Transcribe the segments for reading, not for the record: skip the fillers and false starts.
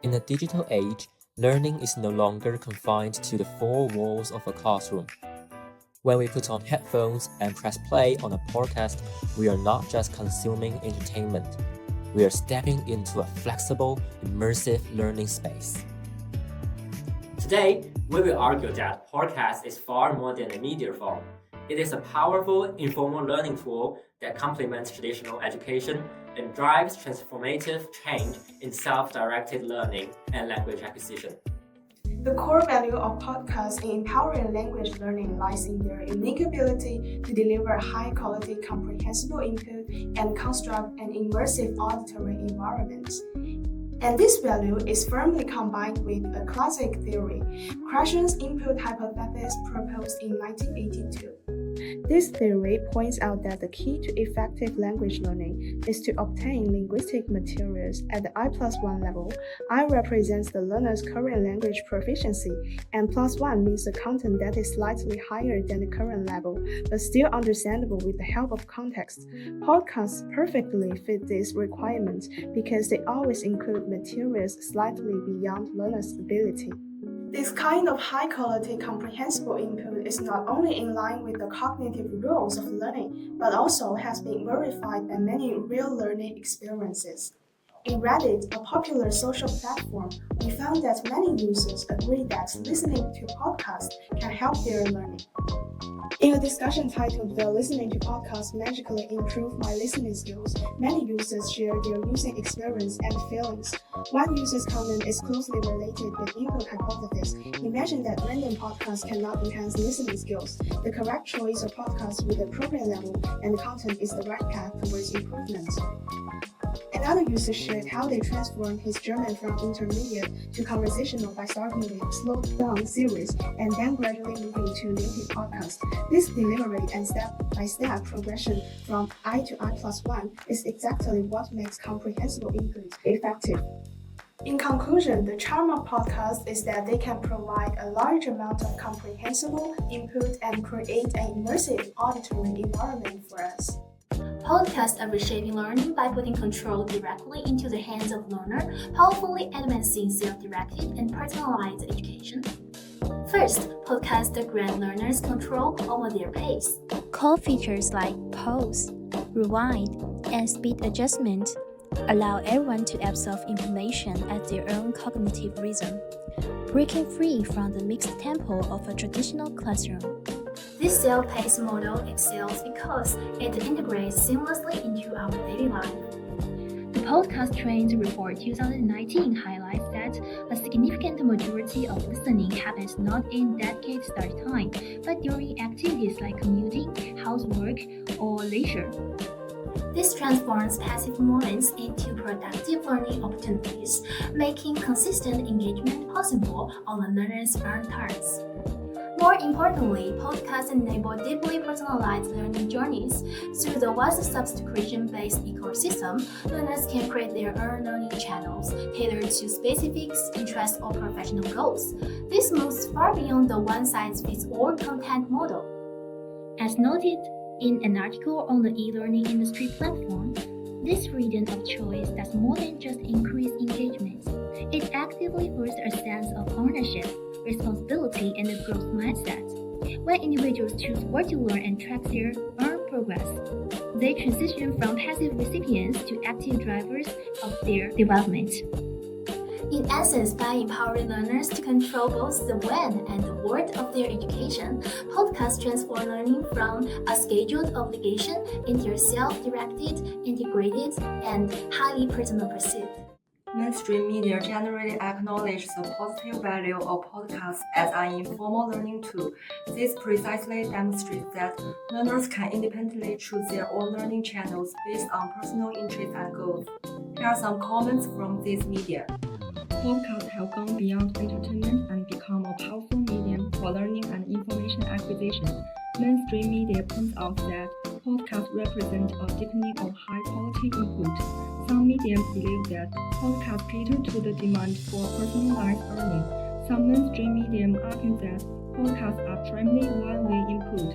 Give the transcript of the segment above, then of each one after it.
In a digital age, learning is no longer confined to the four walls of a classroom. When we put on headphones and press play on a podcast, we are not just consuming entertainment. We are stepping into a flexible, immersive learning space. Today, we will argue that podcast is far more than a media form. It is a powerful, informal learning tool that complements traditional education and drives transformative change in self-directed learning and language acquisition. The core value of podcasts in empowering language learning lies in their unique ability to deliver high-quality, comprehensible input and construct an immersive auditory environment. And this value is firmly combined with a classic theory, Krashen's input hypothesis proposed in 1982. This theory points out that the key to effective language learning is to obtain linguistic materials at the I+1 level. I represents the learner's current language proficiency, and +1 means the content that is slightly higher than the current level, but still understandable with the help of context. Podcasts perfectly fit this requirement because they always include materials slightly beyond learner's ability. This kind of high-quality, comprehensible input is not only in line with the cognitive rules of learning, but also has been verified by many real learning experiences. In Reddit, a popular social platform, we found that many users agree that listening to podcasts can help their learning. In a discussion titled "Will listening to podcasts magically improve my listening skills?", many users share their using experience and feelings. One user's comment is closely related with input hypothesis. Imagine that random podcasts cannot enhance listening skills. The correct choice of podcasts with the appropriate level and content is the right path towards improvement. Another user shared how they transformed his German from intermediate to conversational by starting with slowed-down series and then gradually moving to native podcasts. This deliberate and step-by-step progression from I to I+1 is exactly what makes comprehensible input effective. In conclusion, the charm of podcasts is that they can provide a large amount of comprehensible input and create an immersive auditory environment for us. Podcasts are reshaping learning by putting control directly into the hands of learner, powerfully advancing self-directed and personalized education. First, podcasts grant learners control over their pace. Core features like pause, rewind, and speed adjustment allow everyone to absorb information at their own cognitive rhythm, breaking free from the mixed tempo of a traditional classroom. This self-paced model excels because it integrates seamlessly into our daily life. The Podcast Trends Report 2019 highlights that a significant majority of listening happens not in dedicated study time, but during activities like commuting, housework, or leisure. This transforms passive moments into productive learning opportunities, making consistent engagement possible on the learner's own terms. More importantly, podcasts enable deeply personalized learning journeys. Through the vast subscription-based ecosystem, learners can create their own learning channels, tailored to specific interests or professional goals. This moves far beyond the one-size-fits-all content model. As noted in an article on the e-learning industry platform, this freedom of choice does more than just increase engagement. It actively fosters a sense of ownership, responsibility, and a growth mindset. When individuals choose where to learn and track their own progress, they transition from passive recipients to active drivers of their development. In essence, by empowering learners to control both the when and the what of their education, podcasts transform learning from a scheduled obligation into a self-directed, integrated, and highly personal pursuit. Mainstream media generally acknowledge the positive value of podcasts as an informal learning tool. This precisely demonstrates that learners can independently choose their own learning channels based on personal interests and goals. Here are some comments from these media. Podcasts have gone beyond entertainment and become a powerful medium for learning and information acquisition. Mainstream media points out that podcasts represent a deepening of high-quality input. Some mediums believe that podcasts cater to the demand for personalized learning. Some mainstream mediums argue that podcasts are primarily one-way input.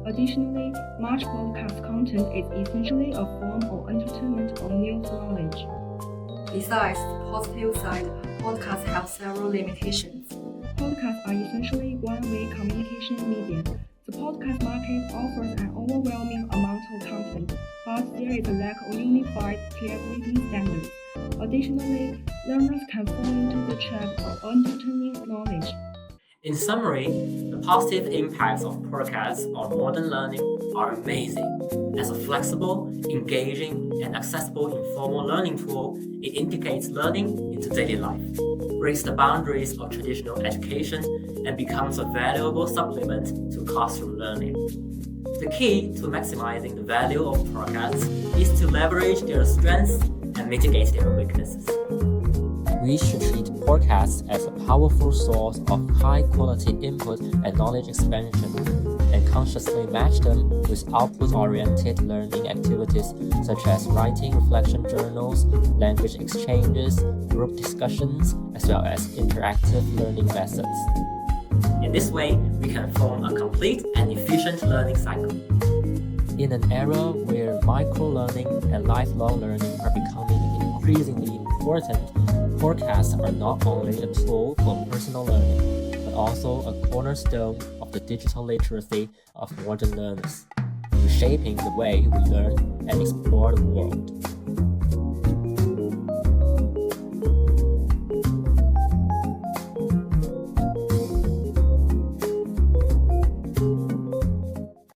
Additionally, much podcast content is essentially a form of entertainment or news knowledge. Besides the positive side, podcasts have several limitations. Podcasts are essentially one-way communication media. The podcast market offers an overwhelming amount of content, but there is a lack of unified, clear grading standards. Additionally, learners can fall into the trap of entertaining knowledge. In summary, the positive impacts of podcasts on modern learning are amazing. As a flexible, engaging, and accessible informal learning tool, it integrates learning into daily life, breaks the boundaries of traditional education, and becomes a valuable supplement to classroom learning. The key to maximizing the value of podcasts is to leverage their strengths and mitigate their weaknesses. We should treat podcasts as a powerful source of high-quality input and knowledge expansion, and consciously match them with output-oriented learning activities such as writing reflection journals, language exchanges, group discussions, as well as interactive learning methods. In this way, we can form a complete and efficient learning cycle. In an era where micro-learning and lifelong learning are becoming increasingly important, podcasts are not only a tool for personal learning, but also a cornerstone of the digital literacy of modern learners, reshaping the way we learn and explore the world.